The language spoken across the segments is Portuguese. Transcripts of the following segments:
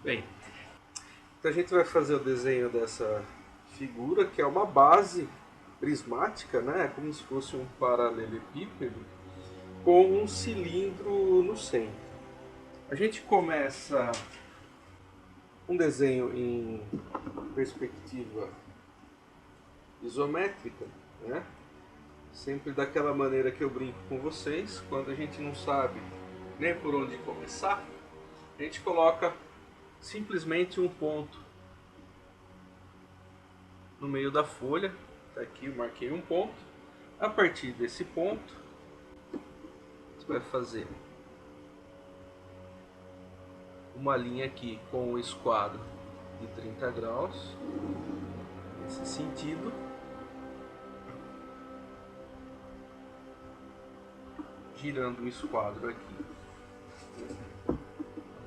Bem, então a gente vai fazer o desenho dessa figura, que é uma base prismática, né? Como se fosse um paralelepípedo com um cilindro no centro. A gente começa um desenho em perspectiva isométrica, né? Sempre daquela maneira que eu brinco com vocês, quando a gente não sabe nem por onde começar, a gente coloca simplesmente um ponto no meio da folha. Tá aqui, eu marquei um ponto. A partir desse ponto, você vai fazer uma linha aqui com o esquadro de 30 graus, nesse sentido. Girando o esquadro aqui,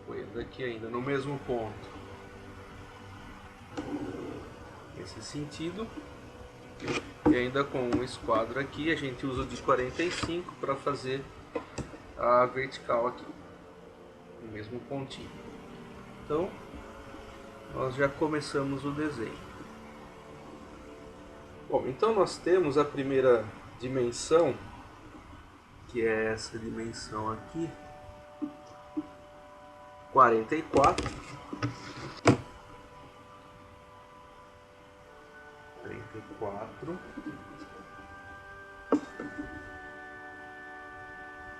apoiando aqui ainda no mesmo ponto, nesse sentido. E ainda com o esquadro aqui, a gente usa o de 45 para fazer a vertical aqui, no mesmo pontinho. Então, nós já começamos o desenho. Bom, então nós temos a primeira dimensão, que é essa dimensão aqui, 44. 44.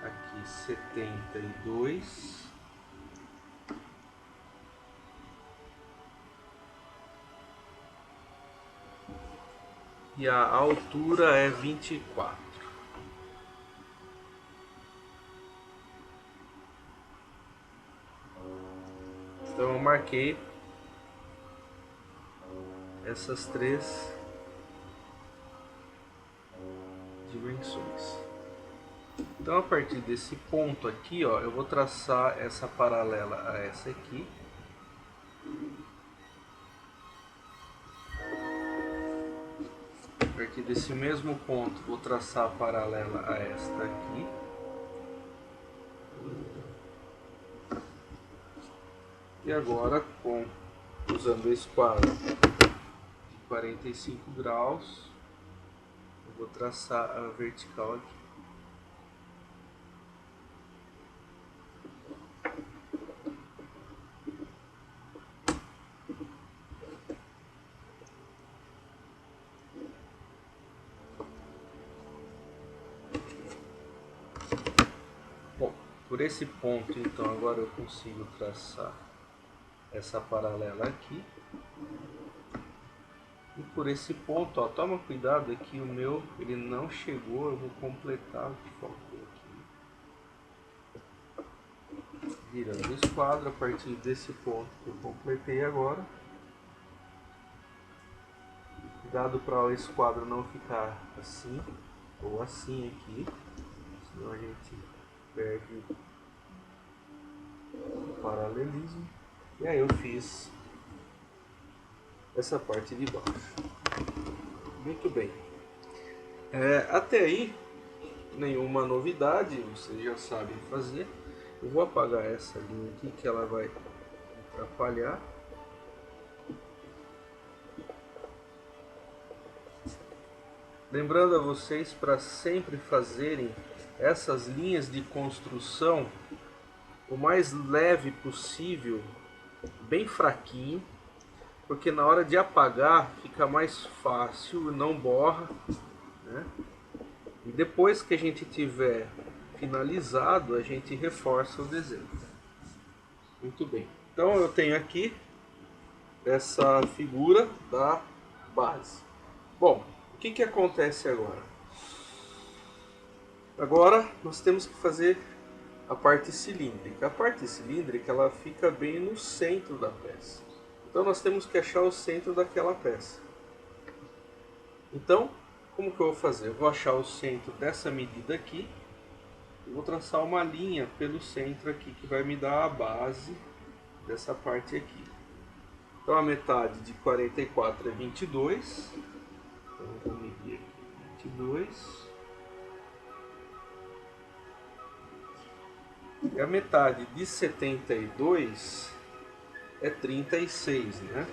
Aqui 72. E a altura é 24. Então eu marquei essas três dimensões. Então a partir desse ponto aqui, ó, eu vou traçar essa paralela a essa aqui. A partir desse mesmo ponto, vou traçar a paralela a esta aqui. E agora, usando o esquadro de 45 graus, eu vou traçar a vertical aqui. Bom, por esse ponto, então, agora eu consigo traçar essa paralela aqui. E por esse ponto, ó, toma cuidado aqui, o meu ele não chegou, eu vou completar o que faltou aqui. Virando o esquadro a partir desse ponto que eu completei agora. Cuidado para o esquadro não ficar assim ou assim aqui, senão a gente perde o paralelismo. E aí eu fiz essa parte de baixo. Muito bem. Até aí, nenhuma novidade, vocês já sabem fazer. Eu vou apagar essa linha aqui que ela vai atrapalhar. Lembrando a vocês para sempre fazerem essas linhas de construção o mais leve possível, bem fraquinho, porque na hora de apagar fica mais fácil, não borra, né? E depois que a gente tiver finalizado, a gente reforça o desenho. Muito bem. Então eu tenho aqui essa figura da base. Bom, o que acontece agora? Agora nós temos que fazer a parte cilíndrica. A parte cilíndrica ela fica bem no centro da peça. Então nós temos que achar o centro daquela peça. Então, como que eu vou fazer? Eu vou achar o centro dessa medida aqui. E vou traçar uma linha pelo centro aqui que vai me dar a base dessa parte aqui. Então a metade de 44 é 22. Então eu vou medir aqui 22. E a metade de 72 é 36, né?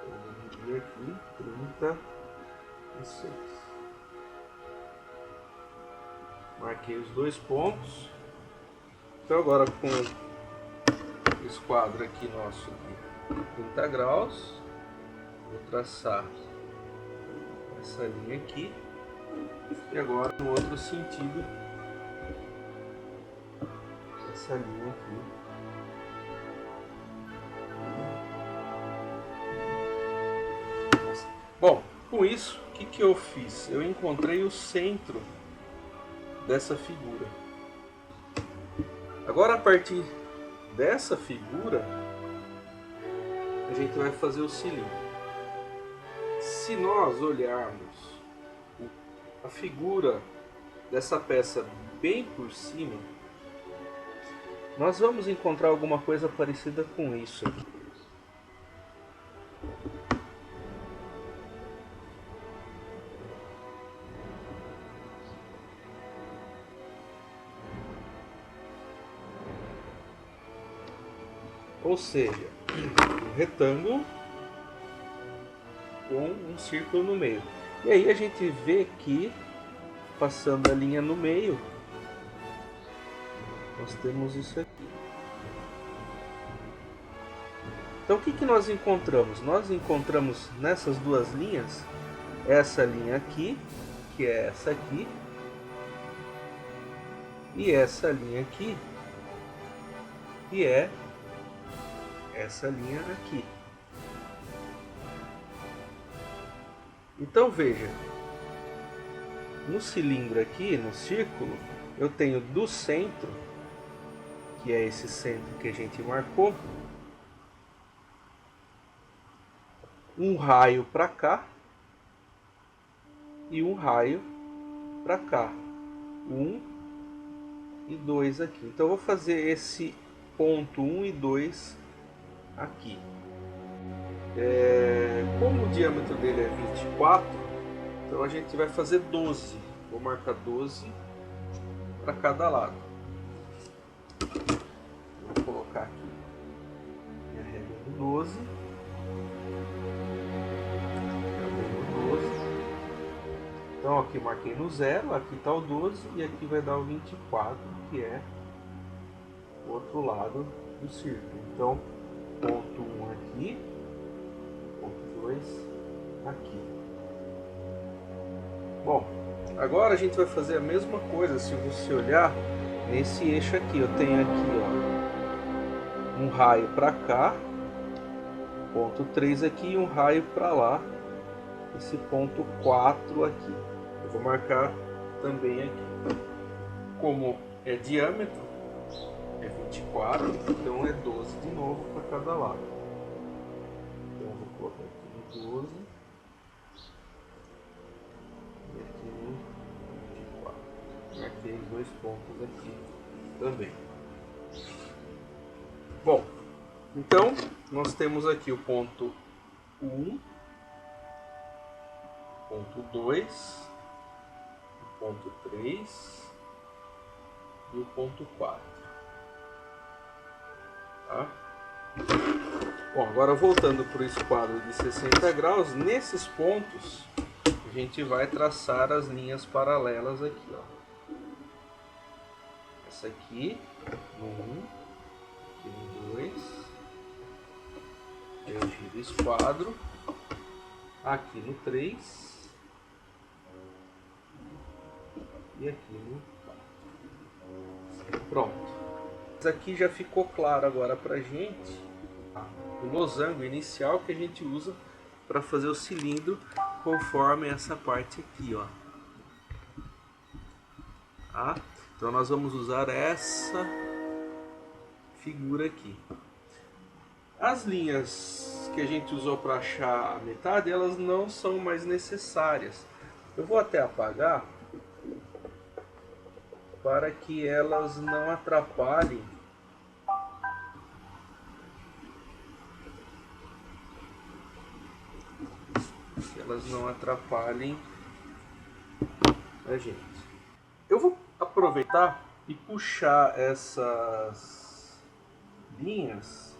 Vou dividir aqui, 36. Marquei os dois pontos. Então agora com o esquadro aqui nosso de 30 graus, vou traçar essa linha aqui. E agora no outro sentido, essa linha aqui. Bom, com isso, o que eu fiz? Eu encontrei o centro dessa figura. Agora, a partir dessa figura, a gente vai fazer o cilindro. Se nós olharmos a figura dessa peça bem por cima, nós vamos encontrar alguma coisa parecida com isso aqui. Ou seja, um retângulo com um círculo no meio. E aí a gente vê que, passando a linha no meio, nós temos isso aqui. Então o que nós encontramos? Nós encontramos nessas duas linhas, essa linha aqui, que é essa aqui, e essa linha aqui, que é essa linha aqui. Então veja, no cilindro aqui, no círculo, eu tenho do centro, que é esse centro que a gente marcou, um raio para cá e um raio para cá, 1 e 2 aqui. Então eu vou fazer esse ponto 1 e 2 aqui. Como o diâmetro dele é 24, então a gente vai fazer 12. Vou marcar 12 para cada lado. Vou colocar aqui minha régua do 12. Então aqui marquei no 0, aqui está o 12 e aqui vai dar o 24, que é o outro lado do círculo. Então, ponto 1 aqui, ponto 2 aqui. Bom, agora a gente vai fazer a mesma coisa. Se você olhar nesse eixo aqui, eu tenho aqui, ó, um raio para cá, ponto 3 aqui, e um raio para lá, esse ponto 4 aqui. Eu vou marcar também aqui. Como é diâmetro, é 24, então é 12 de novo para cada lado. Então eu vou colocar aqui no 12 e aqui no 24. Marquei os dois pontos aqui também. Bom, então nós temos aqui o ponto 1, ponto 2, o ponto 3 e o ponto 4. Tá? Bom, agora voltando para o esquadro de 60 graus, nesses pontos a gente vai traçar as linhas paralelas aqui, ó. Essa aqui no 1, aqui no 2, eu giro o esquadro, aqui no 3 e aqui no 4. Pronto. Isso aqui já ficou claro agora pra gente o losango inicial que a gente usa para fazer o cilindro, conforme essa parte aqui, ó. Tá? Então nós vamos usar essa figura aqui. As linhas que a gente usou para achar a metade, elas não são mais necessárias. Eu vou até apagar para que elas não atrapalhem a gente. Eu vou aproveitar e puxar essas linhas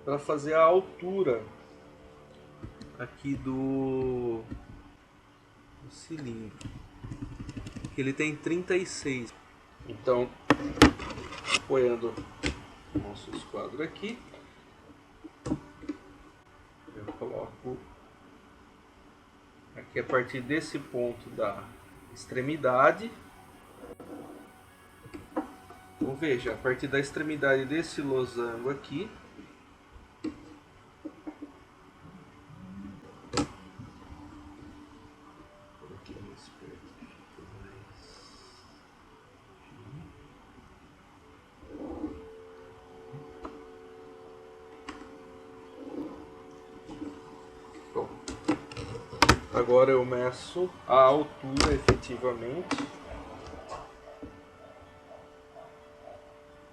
para fazer a altura aqui do cilindro, que ele tem 36. Então, apoiando o nosso esquadro aqui, eu coloco aqui a partir desse ponto da extremidade. Então veja, a partir da extremidade desse losango aqui, agora eu meço a altura efetivamente,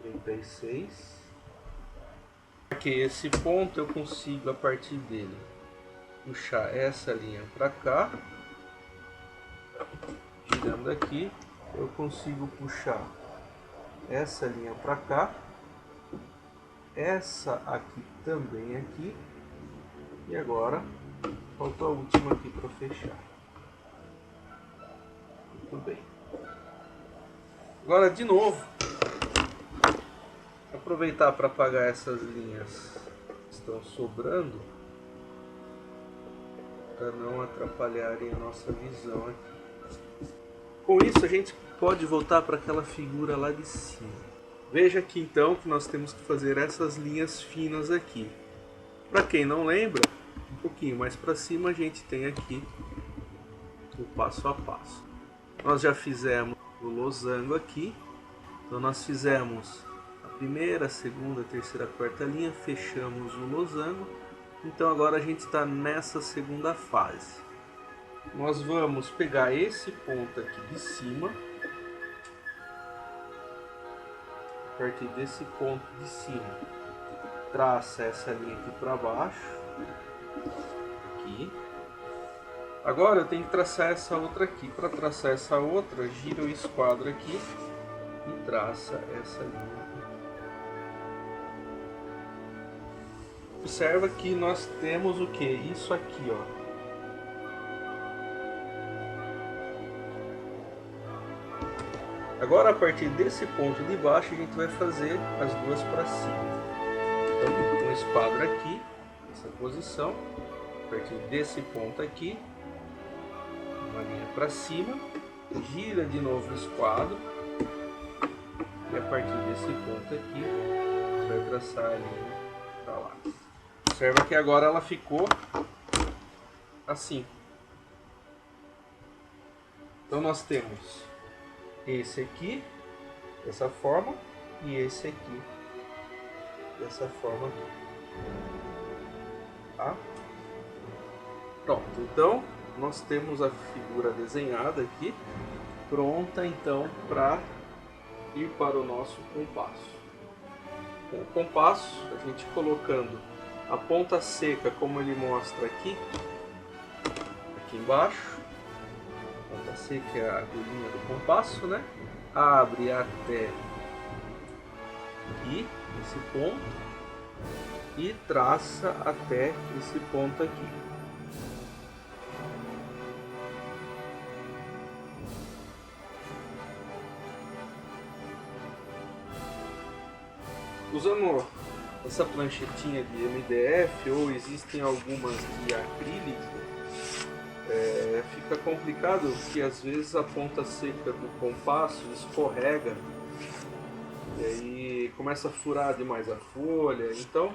36. Aqui esse ponto eu consigo a partir dele puxar essa linha para cá, girando aqui eu consigo puxar essa linha para cá, essa aqui também aqui, e agora falta a última aqui para fechar. Muito bem. Agora de novo, aproveitar para apagar essas linhas que estão sobrando, para não atrapalharem a nossa visão aqui. Com isso a gente pode voltar para aquela figura lá de cima. Veja aqui então que nós temos que fazer essas linhas finas aqui. Para quem não lembra, um pouquinho mais para cima a gente tem aqui o passo a passo. Nós já fizemos o losango aqui, então nós fizemos a primeira, segunda, terceira, quarta linha, fechamos o losango. Então agora a gente está nessa segunda fase. Nós vamos pegar esse ponto aqui de cima, a partir desse ponto de cima, traça essa linha aqui para baixo, aqui. Agora eu tenho que traçar essa outra aqui. Para traçar essa outra, gira o esquadro aqui e traça essa linha. Observa que nós temos o que? Isso aqui, ó. Agora a partir desse ponto de baixo a gente vai fazer as duas para cima. Então um esquadro aqui, nessa posição, a partir desse ponto aqui, uma linha para cima, gira de novo o esquadro e a partir desse ponto aqui você vai traçar a linha para lá. Observa que agora ela ficou assim. Então nós temos esse aqui dessa forma e esse aqui dessa forma aqui. Tá? Pronto, então nós temos a figura desenhada aqui, pronta então para ir para o nosso compasso. Com o compasso, a gente colocando a ponta seca como ele mostra aqui embaixo, a ponta seca é a agulhinha do compasso, né? Abre até aqui, esse ponto, e traça até esse ponto aqui. Usando essa pranchetinha de MDF, ou existem algumas de acrílico, fica complicado porque às vezes a ponta seca do compasso escorrega e aí começa a furar demais a folha. Então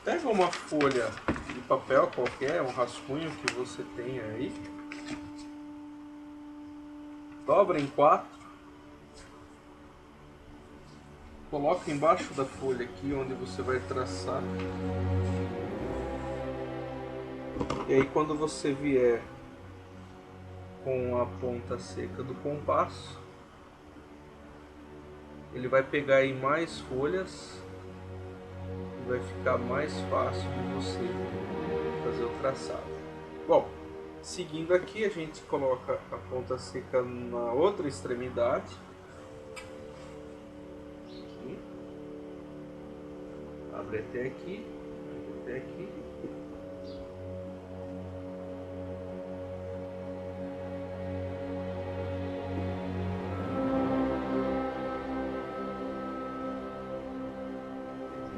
pega uma folha de papel qualquer, um rascunho que você tenha aí, dobra em 4, coloca embaixo da folha aqui onde você vai traçar, e aí quando você vier com a ponta seca do compasso, ele vai pegar em mais folhas e vai ficar mais fácil de você fazer o traçado. Bom, seguindo aqui, a gente coloca a ponta seca na outra extremidade. abre até aqui, até aqui.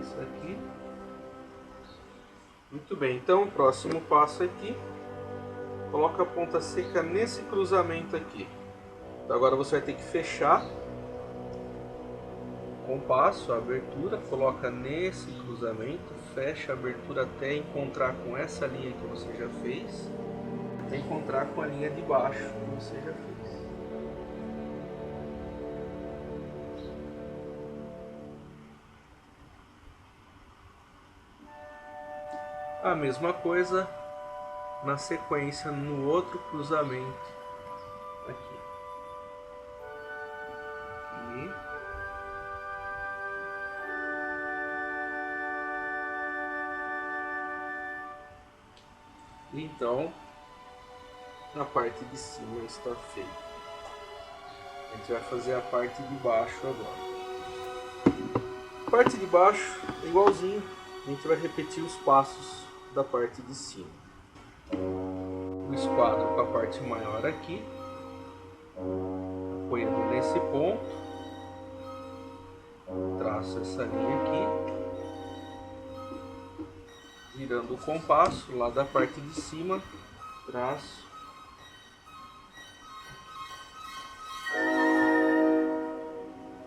Isso aqui. Muito bem, então o próximo passo aqui, coloca a ponta seca nesse cruzamento aqui. Então agora você vai ter que fechar o compasso, a abertura, coloca nesse cruzamento, fecha a abertura até encontrar com essa linha que você já fez, até encontrar com a linha de baixo que você já fez. A mesma coisa na sequência no outro cruzamento aqui. Aqui. Então, a parte de cima está feita. A gente vai fazer a parte de baixo agora. A parte de baixo é igualzinho. A gente vai repetir os passos da parte de cima. O esquadro com a parte maior aqui, apoiando nesse ponto, traço essa linha aqui, virando o compasso lá da parte de cima, traço.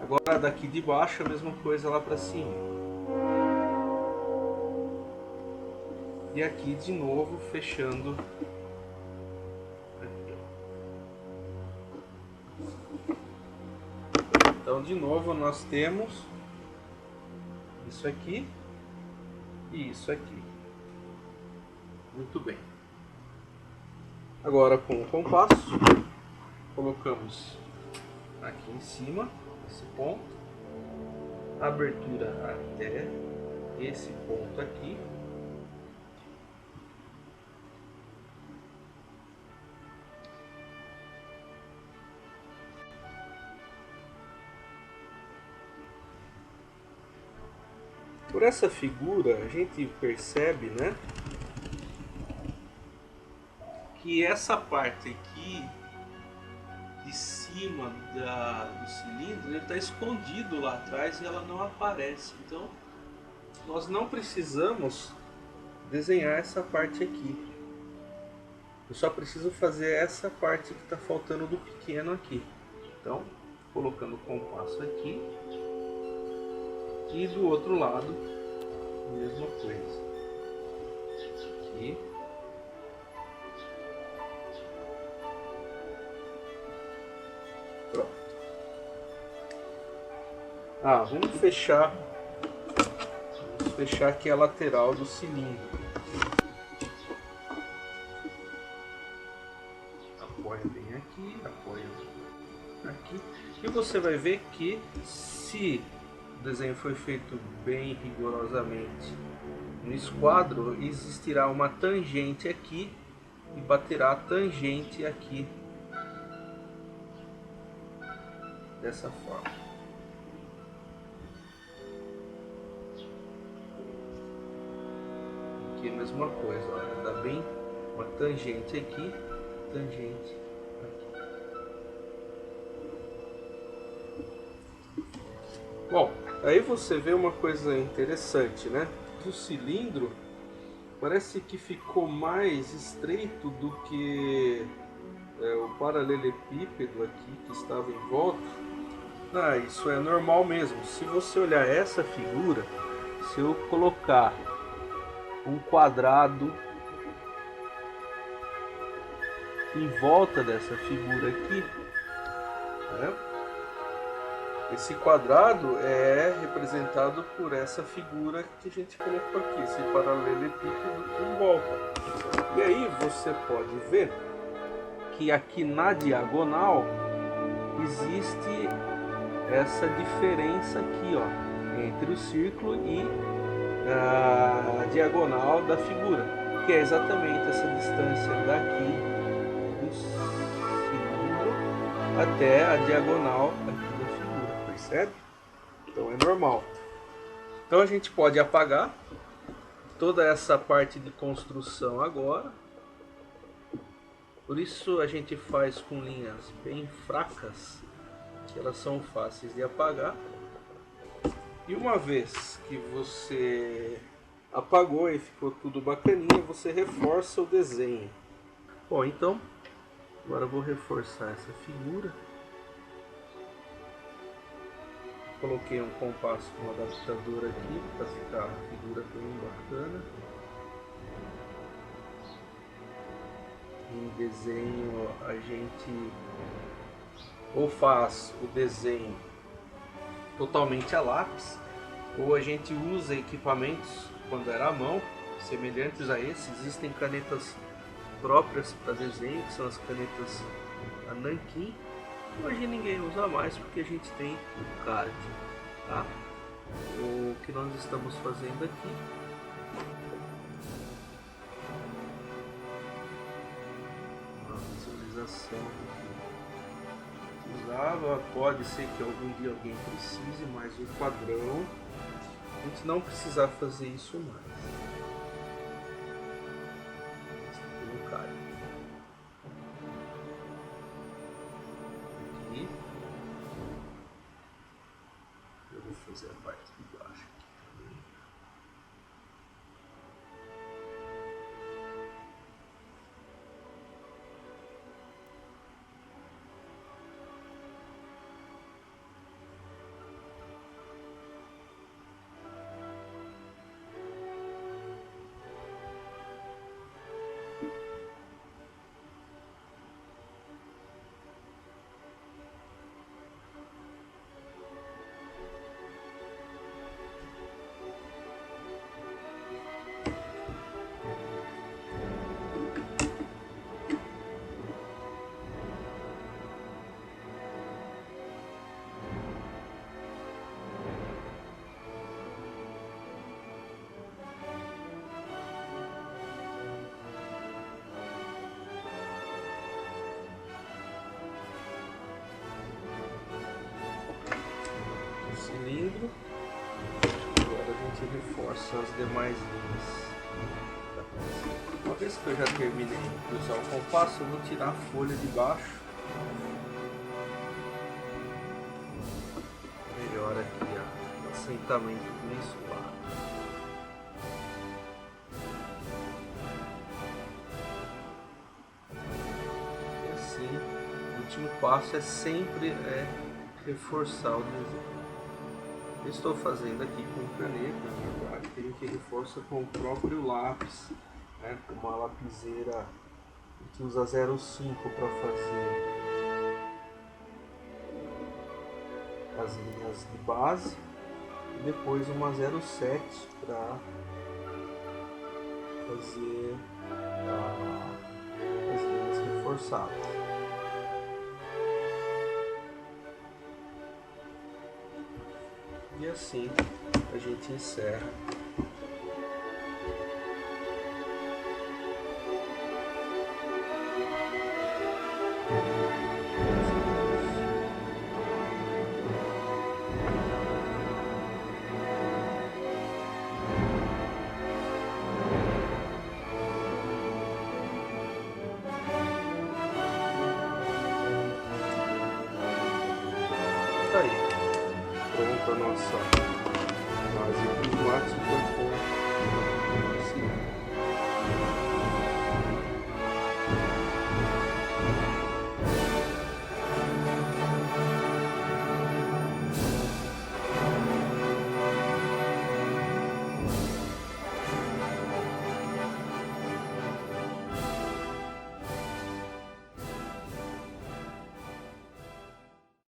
Agora daqui de baixo a mesma coisa lá para cima. E aqui de novo fechando aqui, ó. Então de novo nós temos isso aqui e isso aqui. Muito bem. Agora com o compasso colocamos aqui em cima esse ponto, abertura até esse ponto aqui. Por essa figura a gente percebe, né, que essa parte aqui de cima do cilindro ele está escondido lá atrás e ela não aparece. Então nós não precisamos desenhar essa parte aqui. Eu só preciso fazer essa parte que está faltando do pequeno aqui. Então, colocando o compasso aqui. E do outro lado, mesma coisa. Aqui. Pronto. Vamos fechar aqui a lateral do cilindro. Apoia bem aqui, apoia aqui. E você vai ver que se o desenho foi feito bem rigorosamente no esquadro, existirá uma tangente aqui e baterá a tangente aqui dessa forma. Aqui a mesma coisa, olha, dá bem uma tangente aqui, tangente aqui. Bom, aí você vê uma coisa interessante, né? O cilindro parece que ficou mais estreito do que o paralelepípedo aqui que estava em volta. Isso é normal mesmo. Se você olhar essa figura, se eu colocar um quadrado em volta dessa figura aqui, né? Esse quadrado é representado por essa figura que a gente colocou aqui, esse paralelepípedo em volta. E aí você pode ver que aqui na diagonal existe essa diferença aqui, ó, entre o círculo e a diagonal da figura, que é exatamente essa distância daqui do cilindro até a diagonal aqui da figura, percebe? Então é normal. Então a gente pode apagar toda essa parte de construção agora. Por isso a gente faz com linhas bem fracas, que elas são fáceis de apagar. E uma vez que você apagou e ficou tudo bacaninha, você reforça o desenho. Bom, então agora eu vou reforçar essa figura. Coloquei um compasso com um adaptador aqui para ficar a figura bem bacana. Em desenho a gente ou faz o desenho totalmente a lápis, ou a gente usa equipamentos quando era à mão, semelhantes a esse. Existem canetas próprias para desenho, que são as canetas Nankin. Hoje ninguém usa mais porque a gente tem o card, tá? O que nós estamos fazendo aqui uma visualização que usava. Pode ser que algum dia alguém precise, mas o padrão a gente não precisar fazer isso mais. Tem um card aqui. Eu vou fazer a parte de baixo aqui também. Cilindro. Agora a gente reforça as demais linhas. Uma vez que eu já terminei de usar o compasso, eu vou tirar a folha de baixo. Melhora aqui o assentamento do esquadro. E assim, o último passo é sempre reforçar o desenho. Eu estou fazendo aqui com caneta, na verdade, tenho que reforçar com o próprio lápis, né, com uma lapiseira que usa 0,5 para fazer as linhas de base e depois uma 0,7 para fazer as linhas reforçadas. E assim a gente encerra. Tá aí, pronta a nossa base prismática com